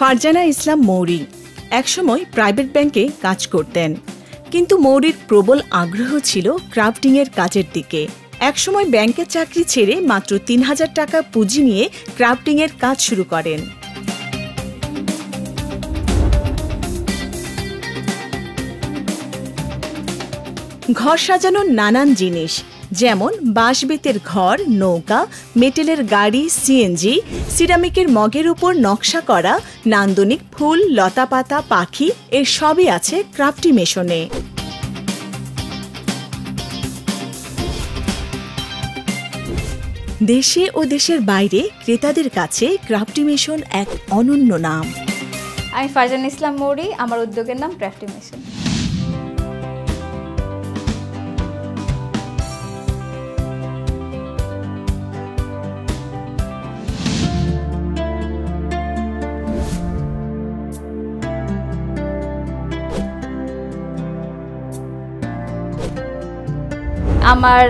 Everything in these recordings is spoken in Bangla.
ফারজানা ইসলাম মৌরি একসময় প্রাইভেট ব্যাংকে কাজ করতেন, কিন্তু মৌরির প্রবল আগ্রহ ছিল ক্রাফটিংয়ের কাজের দিকে। একসময় ব্যাংকের চাকরি ছেড়ে মাত্র ৩,০০০ টাকা পুঁজি নিয়ে ক্রাফটিংয়ের কাজ শুরু করেন। ঘর সাজানোর নানান জিনিস, যেমন বাঁশ-বেতের ঘর, নৌকা, মেটেলের গাড়ি, সিএনজি, সিরামিকের মগের উপর নকশা করা নান্দনিক ফুল, লতাপাতা, পাখি, এর সবই আছে ক্রাফটি মেশনে। দেশে ও দেশের বাইরে ক্রেতাদের কাছে ক্রাফটি মেশন এক অনন্য নাম। আমি ফারজানা ইসলাম মৌরি, আমার উদ্যোগের নাম ক্রাফটি মেশন। আমার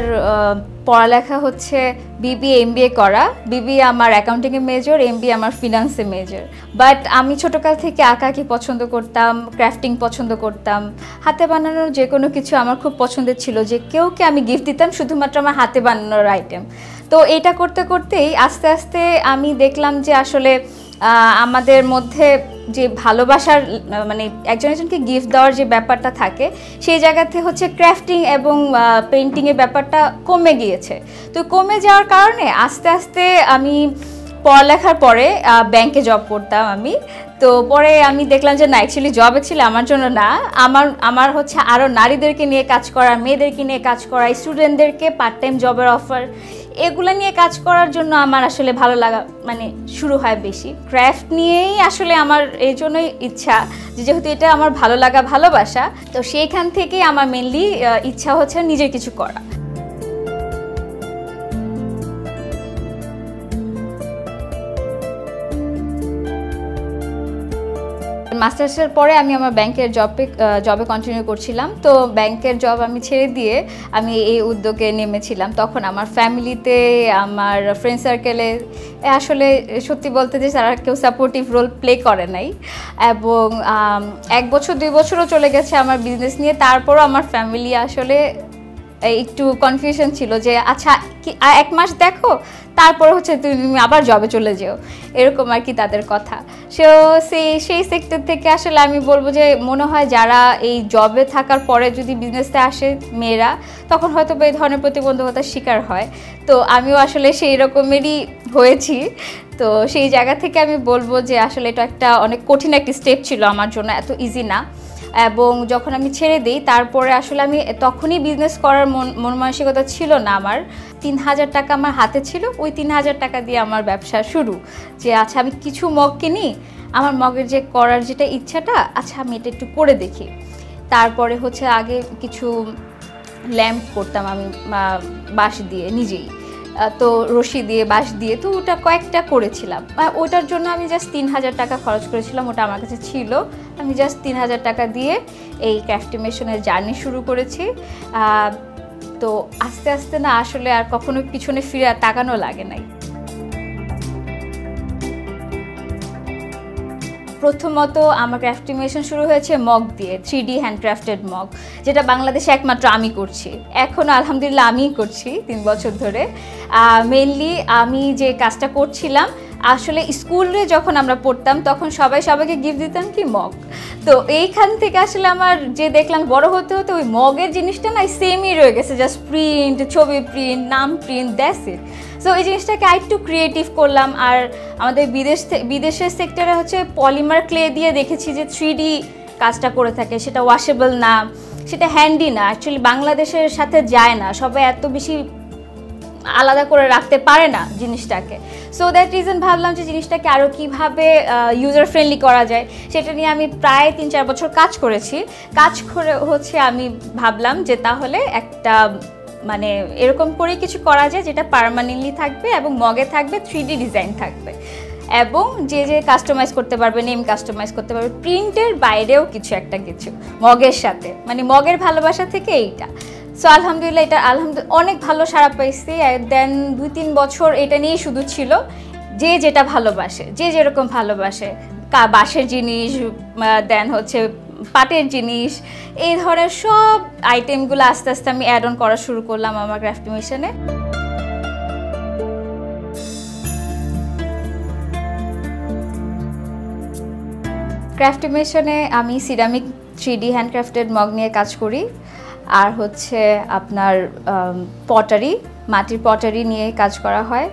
পড়ালেখা হচ্ছে বিবিএ এমবিএ করা। বিবিএ আমার অ্যাকাউন্টিংয়ে মেজর, এমবিএ আমার ফিনান্সে মেজর। বাট আমি ছোটোকাল থেকে আঁকাআঁকি পছন্দ করতাম, ক্রাফটিং পছন্দ করতাম, হাতে বানানোর যে কোনো কিছু আমার খুব পছন্দের ছিল, যে কেউকে আমি গিফট দিতাম শুধুমাত্র আমার হাতে বানানোর আইটেম। তো এটা করতে করতেই আস্তে আস্তে আমি দেখলাম যে আসলে আমাদের মধ্যে যে ভালোবাসার মানে একজন একজনকে গিফট দেওয়ার যে ব্যাপারটা থাকে, সেই জায়গাতে হচ্ছে ক্রাফটিং এবং পেইন্টিংয়ের ব্যাপারটা কমে গিয়েছে। তো কমে যাওয়ার কারণে আস্তে আস্তে আমি পড়ালেখার পরে ব্যাংকে জব করতাম আমি। তো পরে আমি দেখলাম যে না, অ্যাকচুয়ালি জব আমার জন্য না, আমার হচ্ছে আরও নারীদেরকে নিয়ে কাজ করা, মেয়েদেরকে নিয়ে কাজ করা, স্টুডেন্টদেরকে পার্ট টাইম জবের অফার, এগুলো নিয়ে কাজ করার জন্য আমার আসলে ভালো লাগা মানে শুরু হয় বেশি। ক্রাফট নিয়েই আসলে আমার এই জন্যই ইচ্ছা, যেহেতু এটা আমার ভালো লাগা, ভালোবাসা, তো সেইখান থেকেই আমার মেনলি ইচ্ছা হচ্ছে নিজের কিছু করা। মাস্টার্সের পরে আমি আমার ব্যাংকের জবে কন্টিনিউ করছিলাম। তো ব্যাংকের জব আমি ছেড়ে দিয়ে আমি এই উদ্যোগে নেমেছিলাম। তখন আমার ফ্যামিলিতে, আমার ফ্রেন্ড সার্কেলে আসলে সত্যি বলতে যে তারা কেউ সাপোর্টিভ রোল প্লে করে নাই, এবং 1 বছর 2 বছরও চলে গেছে আমার বিজনেস নিয়ে। তারপরও আমার ফ্যামিলি আসলে একটু কনফিউশন ছিল যে আচ্ছা 1 মাস দেখো, তারপরে হচ্ছে তুমি আবার জবে চলে যেও, এরকম আর কি তাদের কথা। সো সেই সেক্টর থেকে আসলে আমি বলবো যে মনে হয় যারা এই জবে থাকার পরে যদি বিজনেসে আসে মেয়েরা, তখন হয়তো এই ধরনের প্রতিবন্ধকতার শিকার হয়। তো আমিও আসলে সেই রকমেরই হয়েছি। তো সেই জায়গা থেকে আমি বলবো যে আসলে এটা একটা অনেক কঠিন একটা স্টেপ ছিল আমার জন্য, এত ইজি না। এবং যখন আমি ছেড়ে দিই, তারপরে আসলে আমি তখনই বিজনেস করার মন মানসিকতা ছিল না আমার। ৩,০০০ টাকা আমার হাতে ছিল, ওই ৩,০০০ টাকা দিয়ে আমার ব্যবসা শুরু। যে আচ্ছা আমি কিছু মগ কিনি, আমার মগের যে করার যেটা ইচ্ছাটা, আচ্ছা আমি এটা একটু করে দেখি। তারপরে হচ্ছে আগে কিছু ল্যাম্প করতাম আমি বাঁশ দিয়ে নিজেই, তো রশি দিয়ে, বাঁশ দিয়ে, তো ওটা কয়েকটা করেছিলাম। ওটার জন্য আমি জাস্ট ৩,০০০ টাকা খরচ করেছিলাম, ওটা আমার কাছে ছিল। আমি জাস্ট ৩,০০০ টাকা দিয়ে এই ক্রাফটি মেশনের জার্নি শুরু করেছি। তো আস্তে আস্তে না আসলে আর কখনো পিছনে ফিরে তাকানো লাগে নাই। প্রথমত আমার ক্রাফটি মেশন শুরু হয়েছে মগ দিয়ে, 3D হ্যান্ডক্রাফটেড মগ, যেটা বাংলাদেশে একমাত্র আমি করছি। এখনও আলহামদুলিল্লাহ আমিই করছি 3 বছর ধরে। মেনলি আমি যে কাজটা করছিলাম, আসলে স্কুলে যখন আমরা পড়তাম তখন সবাইকে গিফট দিতাম কি মগ। তো এইখান থেকে আসলে আমার যে দেখলাম বড় হতে হতে ওই মগের জিনিসটা না সেমই রয়ে গেছে, জাস্ট প্রিন্ট, ছবি প্রিন্ট, নাম প্রিন্ট, দ্যাটস ইট। সো এই জিনিসটাকে আরেকটু ক্রিয়েটিভ করলাম। আর আমাদের বিদেশের সেক্টরে হচ্ছে পলিমার ক্লে দিয়ে দেখেছি যে 3D কাজটা করে থাকে, সেটা ওয়াশেবল না, সেটা হ্যান্ডি না, অ্যাকচুয়ালি বাংলাদেশের সাথে যায় না, সবাই এত বেশি আলাদা করে রাখতে পারে না জিনিসটাকে। সো দ্যাট রিজন ভাবলাম যে জিনিসটাকে আরও কীভাবে ইউজার ফ্রেন্ডলি করা যায়, সেটা নিয়ে আমি প্রায় 3-4 বছর কাজ করেছি। কাজ করে হচ্ছে আমি ভাবলাম যে তাহলে একটা মানে এরকম করেই কিছু করা যায় যেটা পার্মানেন্টলি থাকবে এবং মগে থাকবে 3D ডিজাইন থাকবে, এবং যে কাস্টমাইজ করতে পারবে, নেম কাস্টমাইজ করতে পারবে, প্রিন্টের বাইরেও কিছু মগের সাথে, মানে মগের ভালোবাসা থেকে এইটা। সো আলহামদুলিল্লাহ এটা অনেক ভালো সাড়া পাইছি। দেন 2-3 বছর এটা নিয়েই শুধু ছিল, যে যেটা ভালোবাসে, যে যেরকম ভালোবাসে, বাঁশের জিনিস, দেন হচ্ছে পাটের জিনিস, এই ধরনের সব আইটেমগুলো আস্তে আস্তে আমি অ্যাড অন করা শুরু করলাম আমার ক্রাফটিমেশনে। ক্রাফটিমেশনে আমি সিরামিক 3D হ্যান্ডক্রাফটেড মগ নিয়ে কাজ করি, আর হচ্ছে আপনার পটারি, মাটির পটারি নিয়ে কাজ করা হয়,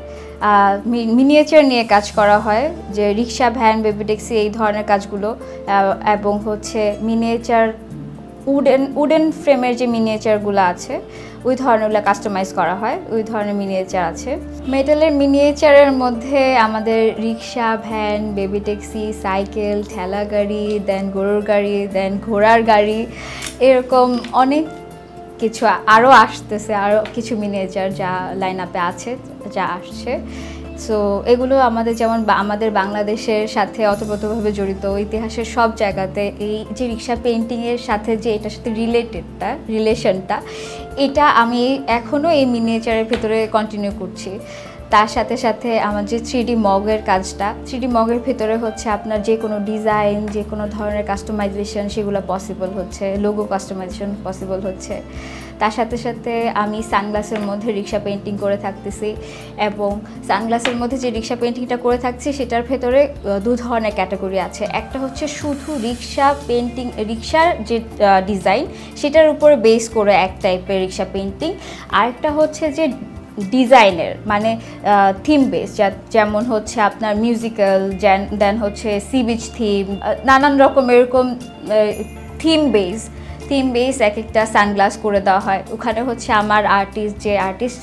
মিনিয়েচার নিয়ে কাজ করা হয়, যে রিক্সা, ভ্যান, বেবি ট্যাক্সি এই ধরনের কাজগুলো, এবং হচ্ছে মিনিয়েচার উডেন ফ্রেমের যে মিনিয়েচারগুলো আছে ওই ধরনেরগুলো কাস্টমাইজ করা হয়, ওই ধরনের মিনিয়েচার আছে। মেটালের মিনিয়েচারের মধ্যে আমাদের রিক্সা, ভ্যান, বেবি ট্যাক্সি, সাইকেল, ঠেলা গাড়ি, দেন গরুর গাড়ি, দেন ঘোড়ার গাড়ি, এরকম অনেক কিছু আরও আসতেছে, আরও কিছু মিনিয়েচার যা লাইন আপে আছে, যা আসছে। সো এগুলো আমাদের যেমন আমাদের বাংলাদেশের সাথে অতপ্রতভাবে জড়িত, ইতিহাসের সব জায়গাতে এই যে রিক্সা পেইন্টিংয়ের সাথে যে এটার সাথে রিলেশনটা, এটা আমি এখনও এই মিনিয়েচারের ভেতরে কন্টিনিউ করছি। তার সাথে সাথে আমার যে 3D মগের কাজটা, 3D মগের ভেতরে হচ্ছে আপনার যে কোনো ডিজাইন, যে কোনো ধরনের কাস্টমাইজেশন সেগুলো পসিবল হচ্ছে, লোগো কাস্টমাইজেশন পসিবল হচ্ছে। তার সাথে সাথে আমি সানগ্লাসের মধ্যে রিক্সা পেইন্টিং করে থাকতেছি, এবং সানগ্লাসের মধ্যে যে রিক্সা পেইন্টিংটা করে থাকছি সেটার ভেতরে দু ধরনের ক্যাটাগরি আছে। একটা হচ্ছে শুধু রিক্সা পেইন্টিং, রিক্সার যে ডিজাইন সেটার উপরে বেস করে এক টাইপের রিক্সা পেইন্টিং, আরেকটা হচ্ছে যে ডিজাইনের মানে থিম বেস, যেমন হচ্ছে আপনার মিউজিক্যাল, দেন হচ্ছে সি বিচ থিম, নানান রকম এরকম থিম বেস এক একটা সানগ্লাস করে দেওয়া হয়। ওখানে হচ্ছে আমার আর্টিস্ট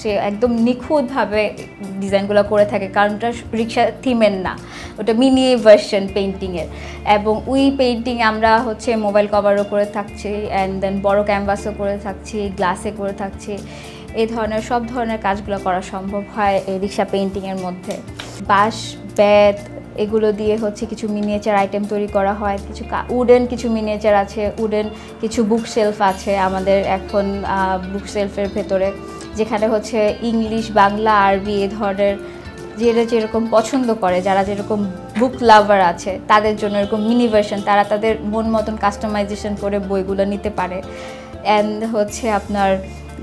যে একদম নিখুঁতভাবে ডিজাইনগুলো করে থাকে, কারণ ওটা রিক্সা থিমের না, ওটা মিনি ভার্সন পেইন্টিংয়ের। এবং ওই পেইন্টিং আমরা হচ্ছে মোবাইল কভারও করে থাকছি, অ্যান্ড দেন বড় ক্যানভাসও করে থাকছি, গ্লাসে করে থাকছি। এই ধরনের সব ধরনের কাজগুলো করা সম্ভব হয় এই রিক্সা পেইন্টিংয়ের মধ্যে। বাঁশ, বেত এগুলো দিয়ে হচ্ছে কিছু মিনিয়েচার আইটেম তৈরি করা হয়, কিছু উডেন কিছু মিনিয়েচার আছে, উডেন কিছু বুক শেলফ আছে আমাদের এখন বুক শেলফের ভেতরে, যেখানে হচ্ছে ইংলিশ, বাংলা, আরবি এ ধরনের যেরকম পছন্দ করে, যারা যেরকম বুক লাভার আছে তাদের জন্য এরকম মিনি ভার্সন, তারা তাদের মন মতন কাস্টমাইজেশন করে বইগুলো নিতে পারে। অ্যান্ড হচ্ছে আপনার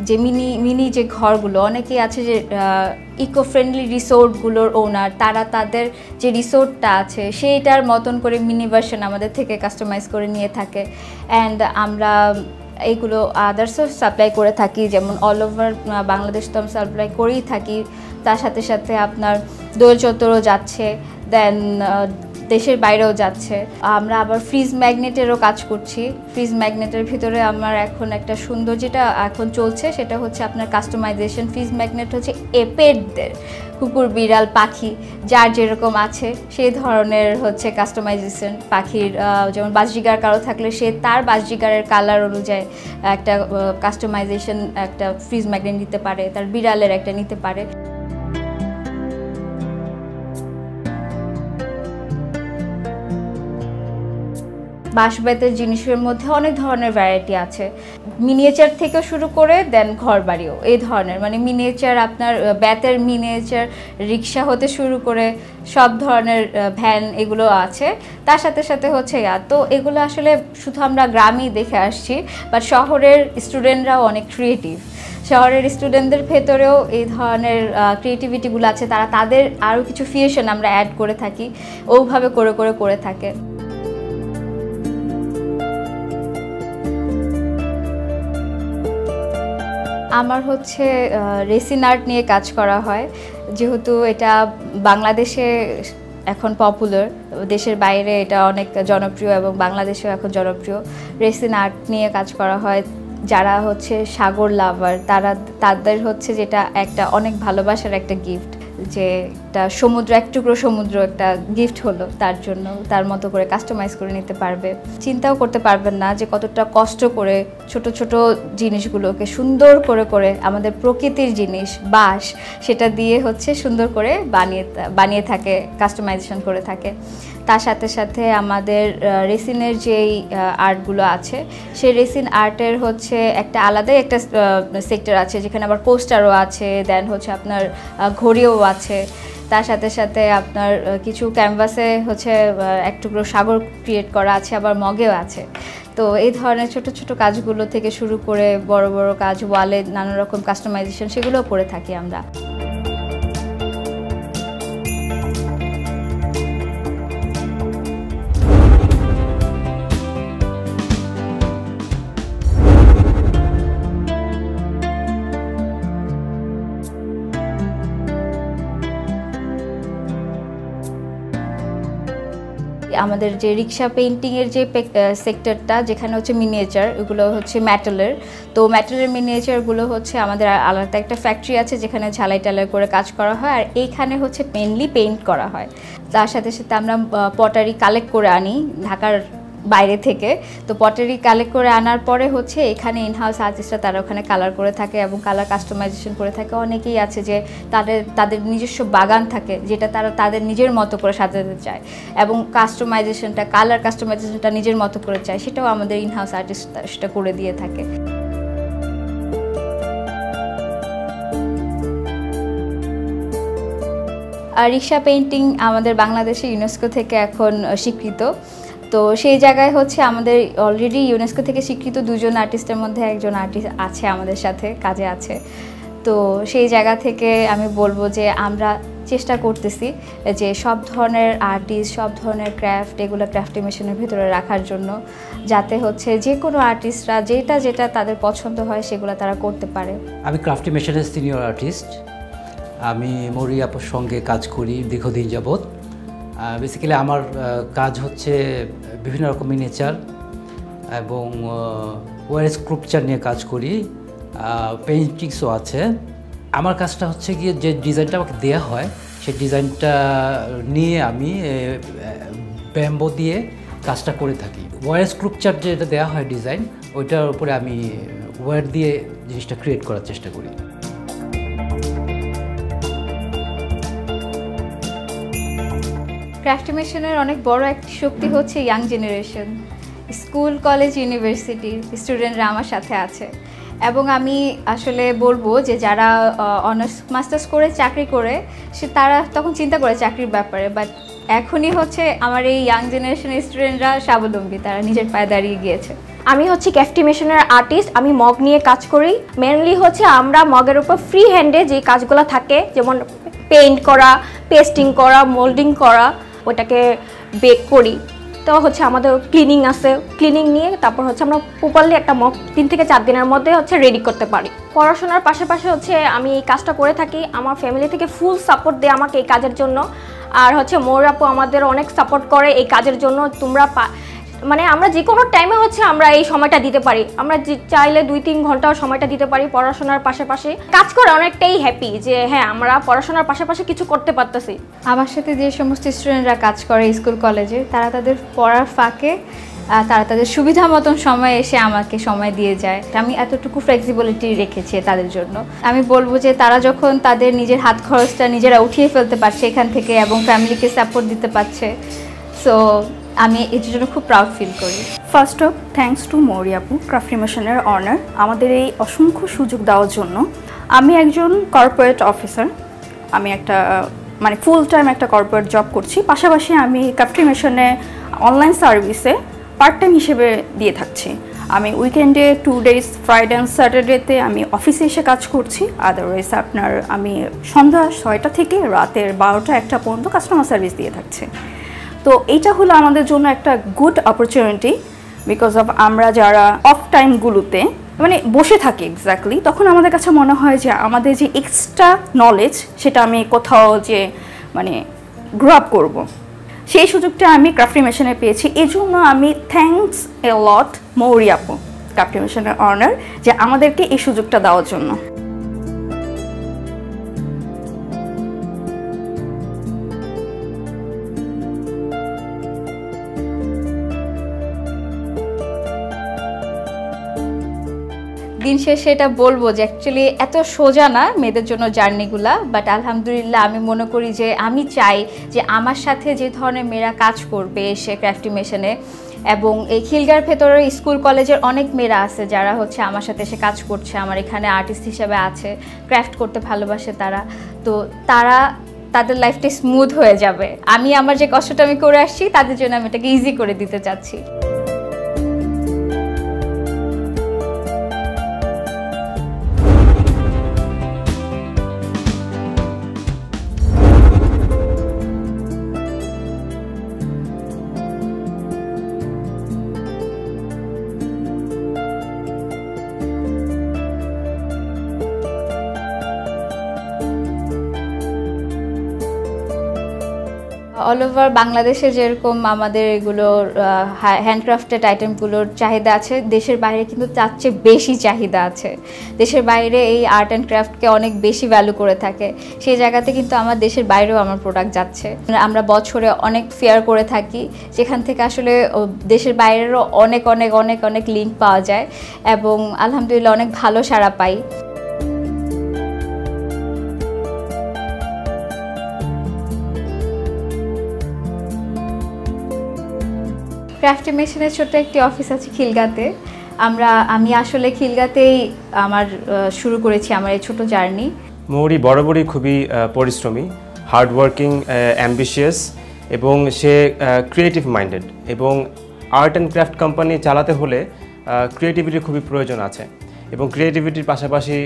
যে মিনি যে ঘরগুলো, অনেকেই আছে যে ইকো ফ্রেন্ডলি রিসোর্টগুলোর ওনার, তারা তাদের যে রিসোর্টটা আছে সেইটার মতন করে মিনি ভার্সন আমাদের থেকে কাস্টমাইজ করে নিয়ে থাকে। অ্যান্ড আমরা এইগুলো আদার্সও সাপ্লাই করে থাকি, যেমন অল ওভার বাংলাদেশ তো আমি সাপ্লাই করেই থাকি। তার সাথে সাথে আপনার দোল চত্বরও যাচ্ছে, দেন দেশের বাইরেও যাচ্ছে। আমরা আবার ফ্রিজ ম্যাগনেটেরও কাজ করছি। ফ্রিজ ম্যাগনেটের ভিতরে আমার এখন একটা সুন্দর যেটা এখন চলছে সেটা হচ্ছে আপনার কাস্টমাইজেশন। ফ্রিজ ম্যাগনেট হচ্ছে পেটদের, কুকুর, বিড়াল, পাখি যার যেরকম আছে সেই ধরনের হচ্ছে কাস্টমাইজেশন। পাখির যেমন বাজরিগার কারো থাকলে সে তার বাজরিগারের কালার অনুযায়ী একটা কাস্টমাইজেশন একটা ফ্রিজ ম্যাগনেট নিতে পারে, তার বিড়ালের একটা নিতে পারে। বাঁশ-বেতের জিনিসের মধ্যে অনেক ধরনের ভ্যারাইটি আছে, মিনিয়েচার থেকে শুরু করে দেন ঘর বাড়িও এই ধরনের, মানে মিনিয়েচার আপনার বেতের মিনিয়েচার রিক্সা হতে শুরু করে সব ধরনের ভ্যান এগুলো আছে। তার সাথে সাথে হচ্ছে তো এগুলো আসলে শুধু আমরা গ্রামেই দেখে আসছি, বাট শহরের স্টুডেন্টরাও অনেক ক্রিয়েটিভ। শহরের স্টুডেন্টদের ভেতরেও এই ধরনের ক্রিয়েটিভিটিগুলো আছে, তারা তাদের আরও কিছু ফিউশন আমরা অ্যাড করে থাকি, ওইভাবে করে থাকে। আমার হচ্ছে রেসিন আর্ট নিয়ে কাজ করা হয়, যেহেতু এটা বাংলাদেশে এখন পপুলার, দেশের বাইরে এটা অনেক জনপ্রিয় এবং বাংলাদেশেও এখন জনপ্রিয়। রেসিন আর্ট নিয়ে কাজ করা হয়, যারা হচ্ছে সাগর লাভার তাদের হচ্ছে যেটা একটা অনেক ভালোবাসার একটা গিফট, যে একটা সমুদ্র, এক টুকরো সমুদ্র একটা গিফট হলো তার জন্য, তার মতো করে কাস্টমাইজ করে নিতে পারবে। চিন্তাও করতে পারবেন না যে কতটা কষ্ট করে ছোট ছোট জিনিসগুলোকে সুন্দর করে আমাদের প্রকৃতির জিনিস বাঁশ সেটা দিয়ে হচ্ছে সুন্দর করে বানিয়ে থাকে, কাস্টমাইজেশন করে থাকে। তার সাথে সাথে আমাদের রেসিনের যেই আর্টগুলো আছে সেই রেসিন আর্টের হচ্ছে একটা আলাদাই একটা সেক্টর আছে, যেখানে আবার পোস্টারও আছে, দেন হচ্ছে আপনার ঘড়িও আছে। তার সাথে সাথে আপনার কিছু ক্যানভাসে হচ্ছে এক টুকরো সাগর ক্রিয়েট করা আছে, আবার মগেও আছে। তো এই ধরনের ছোট ছোট কাজগুলো থেকে শুরু করে বড় বড় কাজ, ওয়ালে নানা রকম কাস্টমাইজেশন, সেগুলোও করে থাকি আমরা। আমাদের যে রিক্সা পেইন্টিংয়ের যে সেক্টরটা, যেখানে হচ্ছে মিনিয়েচার, এগুলো হচ্ছে মেটালের। তো মেটালের মিনিয়েচারগুলো হচ্ছে আমাদের আলাদা একটা ফ্যাক্টরি আছে যেখানে ঝালাই টালাই করে কাজ করা হয়, আর এইখানে হচ্ছে মেনলি পেইন্ট করা হয়। তার সাথে সাথে আমরা পটারি কালেক্ট করে আনি ঢাকার বাইরে থেকে। তো পটারি কালেক্ট করে আনার পরে হচ্ছে এখানে ইনহাউস আর্টিস্টরা তারা ওখানে কালার করে থাকে এবং কালার কাস্টমাইজেশন করে থাকে। অনেকেই আছে যে তাদের নিজস্ব বাগান থাকে যেটা তারা তাদের নিজের মতো করে সাজাতে চায় এবং কাস্টমাইজেশনটা, কালার কাস্টমাইজেশনটা নিজের মতো করে চায়, সেটাও আমাদের ইনহাউস আর্টিস্ট সেটা করে দিয়ে থাকে। আর রিক্সা পেইন্টিং আমাদের বাংলাদেশে ইউনেস্কো থেকে এখন স্বীকৃত। তো সেই জায়গায় হচ্ছে আমাদের অলরেডি ইউনেস্কো থেকে স্বীকৃত 2 জন আর্টিস্টের মধ্যে একজন আর্টিস্ট আছে আমাদের সাথে কাজে আছে। তো সেই জায়গা থেকে আমি বলবো যে আমরা চেষ্টা করতেছি যে সব ধরনের আর্টিস্ট, সব ধরনের ক্রাফট, এগুলো ক্রাফটি মেশিনের ভিতরে রাখার জন্য, যাতে হচ্ছে যে কোনো আর্টিস্টরা যেটা যেটা তাদের পছন্দ হয় সেগুলো তারা করতে পারে। আমি ক্রাফটি মেশিনের সিনিয়র আর্টিস্ট। আমি মৌরি আপুর সঙ্গে কাজ করি দীর্ঘদিন যাবৎ। বেসিক্যালি আমার কাজ হচ্ছে বিভিন্ন রকম মিনিয়েচার এবং ওয়ার স্ক্রাপচার নিয়ে কাজ করি, পেইন্টিংসও আছে। আমার কাজটা হচ্ছে গিয়ে যে ডিজাইনটা আমাকে দেওয়া হয় সেই ডিজাইনটা নিয়ে আমি ব্যাম্বো দিয়ে কাজটা করে থাকি। ওয়ার স্ক্রাপচার যেটা দেওয়া হয় ডিজাইন, ওইটার উপরে আমি ওয়ার দিয়ে জিনিসটা ক্রিয়েট করার চেষ্টা করি। ক্রাফট মেশিনের অনেক বড় একটি শক্তি হচ্ছে ইয়াং জেনারেশন। স্কুল, কলেজ, ইউনিভার্সিটির স্টুডেন্টরা আমার সাথে আছে এবং আমি আসলে বলবো যে যারা অনার্স মাস্টার্স করে চাকরি করে তারা তখন চিন্তা করে চাকরির ব্যাপারে, বাট এখনই হচ্ছে আমার এই ইয়াং জেনারেশনের স্টুডেন্টরা স্বাবলম্বী, তারা নিজের পায়ে দাঁড়িয়ে গিয়েছে। আমি হচ্ছে ক্রাফটি মেশিনের আর্টিস্ট। আমি মগ নিয়ে কাজ করি। মেনলি হচ্ছে আমরা মগের উপর ফ্রি হ্যান্ডে যে কাজগুলো থাকে, যেমন পেইন্ট করা, পেস্টিং করা, মোল্ডিং করা, ওটাকে বেক করি। তো হচ্ছে আমাদের ক্লিনিং আছে, ক্লিনিং নিয়ে তারপর হচ্ছে আমরা প্রপারলি একটা মগ 3 থেকে 4 দিনের মধ্যে হচ্ছে রেডি করতে পারি। পড়াশোনার পাশাপাশি হচ্ছে আমি এই কাজটা করে থাকি। আমার ফ্যামিলি থেকে ফুল সাপোর্ট দেয় আমাকে এই কাজের জন্য। আর হচ্ছে মৌরি আপু আমাদের অনেক সাপোর্ট করে এই কাজের জন্য। তোমরা মানে আমরা যে কোনো টাইমে হচ্ছে আমরা এই সময়টা দিতে পারি। আমরা চাইলে 2-3 ঘন্টাও সময়টা দিতে পারি পড়াশোনার পাশাপাশি। কাজ করে অনেকটাই হ্যাপি যে হ্যাঁ আমরা পড়াশোনার পাশাপাশি কিছু করতে পারতেছি। আমার সাথে যে সমস্ত স্টুডেন্টরা কাজ করে স্কুল কলেজে, তারা তাদের পড়ার ফাঁকে তারা তাদের সুবিধা মতন সময় এসে আমাকে সময় দিয়ে যায়। আমি এতটুকু ফ্লেক্সিবিলিটি রেখেছি তাদের জন্য। আমি বলবো যে তারা যখন তাদের নিজের হাত খরচটা নিজেরা উঠিয়ে ফেলতে পারছে এখান থেকে এবং ফ্যামিলিকে সাপোর্ট দিতে পারছে, সো আমি এর জন্য খুব প্রাউড ফিল করি। ফার্স্ট অফ থ্যাঙ্কস টু মৌরি আপু, ক্রাফটি মেশিনের অনার, আমাদের এই অসংখ্য সুযোগ দেওয়ার জন্য। আমি একজন কর্পোরেট অফিসার। আমি একটা মানে ফুল টাইম একটা কর্পোরেট জব করছি, পাশাপাশি আমি ক্রাফটি মেশিনে অনলাইন সার্ভিসে পার্ট টাইম হিসেবে দিয়ে থাকছি। আমি উইকেন্ডে 2 ডেজ ফ্রাইডে অ্যান্ড স্যাটারডেতে আমি অফিসে এসে কাজ করছি। আদারওয়াইজ আমি সন্ধ্যা 6টা থেকে রাতের 12টা-1টা পর্যন্ত কাস্টমার সার্ভিস দিয়ে থাকছি। তো এইটা হলো আমাদের জন্য একটা গুড অপরচুনিটি, বিকজ অফ আমরা যারা অফ টাইমগুলোতে মানে বসে থাকি এক্স্যাক্টলি, তখন আমাদের কাছে মনে হয় যে আমাদের যে এক্সট্রা নলেজ সেটা আমি কোথাও যে মানে গ্রো আপ করবো, সেই সুযোগটা আমি ক্রাফটি মেশিনে পেয়েছি। এই জন্য আমি থ্যাঙ্কস এ লট মৌরি আপু, ক্রাফটি মেশিনের অনার, যে আমাদেরকে এই সুযোগটা দেওয়ার জন্য। দিন শেষে এটা বলবো যে অ্যাকচুয়ালি এত সোজা না মেয়েদের জন্য জার্নিগুলা, বাট আলহামদুলিল্লাহ আমি মনে করি যে আমি চাই যে আমার সাথে যে ধরনের মেয়েরা কাজ করবে এসে ক্রাফটি মেশিনে, এবং এই খিলগার ভেতরে স্কুল কলেজের অনেক মেয়েরা আছে যারা হচ্ছে আমার সাথে এসে কাজ করছে, আমার এখানে আর্টিস্ট হিসেবে আছে, ক্রাফট করতে ভালোবাসে তারা। তো তারা তাদের লাইফটা স্মুথ হয়ে যাবে। আমি আমার যে কষ্টটা আমি করে আসছি তাদের জন্য আমি এটাকে ইজি করে দিতে চাচ্ছি। অল ওভার বাংলাদেশে যেরকম আমাদের এগুলোর হ্যান্ডক্রাফটেড আইটেমগুলোর চাহিদা আছে, দেশের বাইরে কিন্তু তার চেয়ে বেশি চাহিদা আছে। দেশের বাইরে এই আর্ট অ্যান্ড ক্রাফটকে অনেক বেশি ভ্যালু করে থাকে, সেই জায়গাতে কিন্তু আমার দেশের বাইরেও আমার প্রোডাক্ট যাচ্ছে। আমরা বছরে অনেক ফেয়ার করে থাকি, যেখান থেকে আসলে দেশের বাইরেরও অনেক অনেক অনেক অনেক লিঙ্ক পাওয়া যায় এবং আলহামদুলিল্লাহ অনেক ভালো সাড়া পাই। ক্রাফটিমেশনের ছোট্ট একটি অফিস আছে খিলগাতে। আমি আসলে খিলগাতেই আমার শুরু করেছি আমার এই ছোট জার্নি। মৌরি বরাবরই খুবই পরিশ্রমী, হার্ডওয়ার্কিং, অ্যাম্বিশিয়াস এবং সে ক্রিয়েটিভ মাইন্ডেড। এবং আর্ট অ্যান্ড ক্রাফট কোম্পানি চালাতে হলে ক্রিয়েটিভিটির খুবই প্রয়োজন আছে এবং ক্রিয়েটিভিটির পাশাপাশি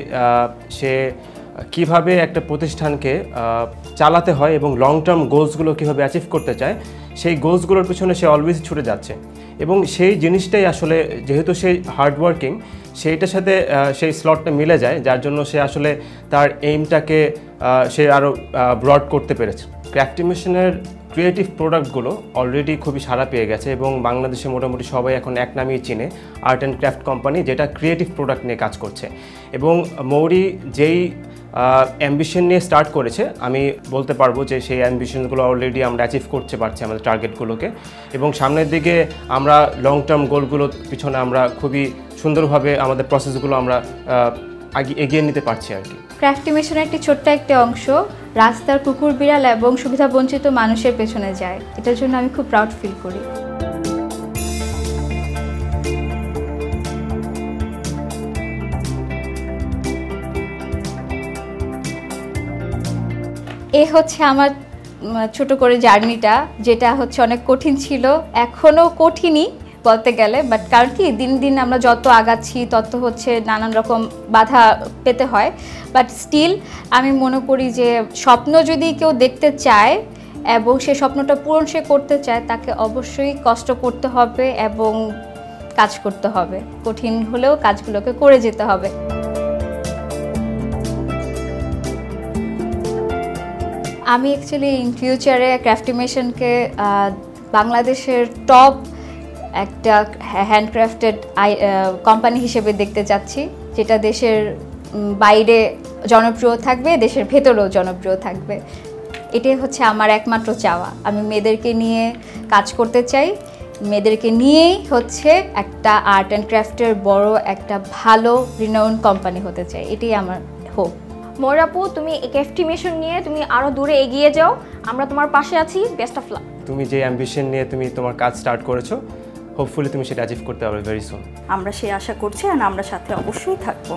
সে কিভাবে একটা প্রতিষ্ঠানকে চালাতে হয় এবং লং টার্ম গোলসগুলো কীভাবে অ্যাচিভ করতে চায়, সেই গোলসগুলোর পিছনে সে অলওয়েজ ছুটে যাচ্ছে। এবং সেই জিনিসটাই আসলে যেহেতু সে হার্ডওয়ার্কিং, সেইটার সাথে সেই স্লটটা মিলে যায়, যার জন্য সে আসলে তার এইমটাকে সে আরও ব্রড করতে পেরেছে। ক্রাফটিমেশনের ক্রিয়েটিভ প্রোডাক্টগুলো অলরেডি খুবই সাড়া পেয়ে গেছে এবং বাংলাদেশে মোটামুটি সবাই এখন এক নামেই চিনে আর্ট অ্যান্ড ক্রাফট কোম্পানি, যেটা ক্রিয়েটিভ প্রোডাক্ট নিয়ে কাজ করছে। এবং মৌরি যেই অ্যাম্বিশন নিয়ে স্টার্ট করেছে, আমি বলতে পারবো যে সেই অ্যাম্বিশনগুলো অলরেডি আমরা অ্যাচিভ করতে পারছি আমাদের টার্গেটগুলোকে, এবং সামনের দিকে আমরা লং টার্ম গোলগুলোর পিছনে আমরা খুবই সুন্দরভাবে আমাদের প্রসেসগুলো আমরা এগিয়ে নিতে পারছি আর কি। ক্রাফটিমেশনের একটি ছোট্ট একটি অংশ রাস্তার কুকুর, বিড়াল এবং সুবিধাবঞ্চিত মানুষের পেছনে যায়, এটার জন্য আমি খুব প্রাউড ফিল করি। এ হচ্ছে আমার ছোট করে জার্নিটা, যেটা হচ্ছে অনেক কঠিন ছিল, এখনও কঠিনই বলতে গেলে। বাট কারণ কি, দিন দিন আমরা যত আগাচ্ছি তত হচ্ছে নানান রকম বাধা পেতে হয়। বাট স্টিল আমি মনে করি যে স্বপ্ন যদি কেউ দেখতে চায় এবং সে স্বপ্নটা পূরণ সে করতে চায়, তাকে অবশ্যই কষ্ট করতে হবে এবং কাজ করতে হবে। কঠিন হলেও কাজগুলোকে করে যেতে হবে। আমি অ্যাকচুয়ালি ইন ফিউচারে ক্রাফটিমেশনকে বাংলাদেশের টপ একটা হ্যান্ডক্রাফটেড কোম্পানি হিসেবে দেখতে চাচ্ছি, যেটা দেশের বাইরে জনপ্রিয় থাকবে, দেশের ভেতরেও জনপ্রিয় থাকবে। এটাই হচ্ছে আমার একমাত্র চাওয়া। আমি মেয়েদেরকে নিয়ে কাজ করতে চাই, মেয়েদেরকে নিয়েই হচ্ছে একটা আর্ট অ্যান্ড ক্রাফটের বড় একটা ভালো রিনাউন্ড কোম্পানি হতে চাই, এটাই আমার হোপ। মৌরি আপু, তুমি এই ক্রাফটিমেশন নিয়ে তুমি আরো দূরে এগিয়ে যাও, আমরা তোমার পাশে আছি। Best of luck. তুমি যে অ্যাম্বিশন নিয়ে তুমি তোমার কাজ স্টার্ট করেছো, হোপফুলি তুমি সেটা অ্যাচিভ করতে পারবে ভেরি সুন। আমরা সেই আশা করছি, আর আমরা সাথে অবশ্যই থাকবো।